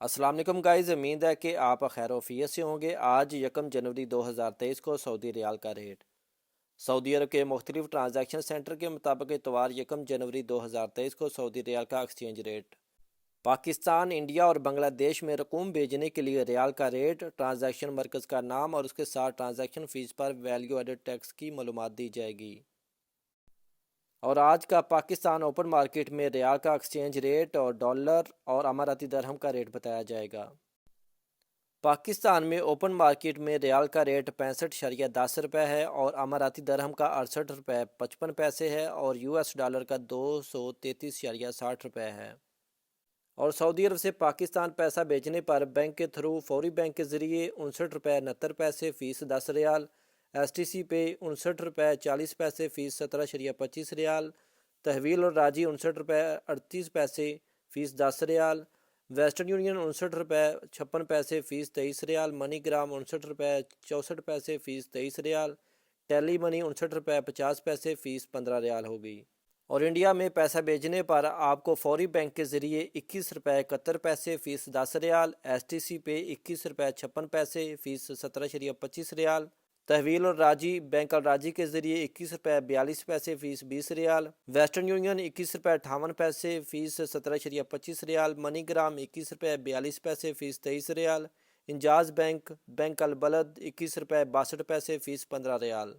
السلام علیکم گائز، امید ہے کہ آپ خیر وفیت سے ہوں گے۔ آج 1 جنوری 2023 کو سعودی ریال کا ریٹ سعودی عرب کے مختلف ٹرانزیکشن سینٹر کے مطابق اتوار 1 جنوری 2023 کو سعودی ریال کا ایکسچینج ریٹ پاکستان، انڈیا اور بنگلہ دیش میں رقوم بھیجنے کے لیے ریال کا ریٹ، ٹرانزیکشن مرکز کا نام اور اس کے ساتھ ٹرانزیکشن فیس پر ویلیو ایڈڈ ٹیکس کی معلومات دی جائے گی۔ اور آج کا پاکستان اوپن مارکیٹ میں ریال کا ایکسچینج ریٹ اور ڈالر اور اماراتی درہم کا ریٹ بتایا جائے گا۔ پاکستان میں اوپن مارکیٹ میں ریال کا ریٹ 65.10 روپے ہے اور اماراتی درہم کا 68.55 ہے اور US ڈالر کا 233.60 روپے ہے۔ اور سعودی عرب سے پاکستان پیسہ بھیجنے پر بینک کے تھرو فوری بینک کے ذریعے 59.69 فیس 10 ریال، STC پہ 59.40 فیس 17.25 ریال، تحویل اور راجی 59.38 فیس 10 ریال، ویسٹرن یونین 59.56 فیس 23 ریال، منی گرام 59.64 فیس 23 ریال، ٹیلی منی 59.50 فیس 15 ریال ہوگی۔ اور انڈیا میں پیسہ بھیجنے پر آپ کو فوری بینک کے ذریعے 21.71 فیس 10 ریال، STC پہ 21.56 فیس 17.25 ریال، تحویل اور راجی بینک الراجی کے ذریعے 21.42 فیس 20 ریال، ویسٹرن یونین 21.58 فیس 17.25 ریال، منی گرام 21.42 فیس 23 ریال، انجاز بینک البلد 21.62 فیس 15 ریال۔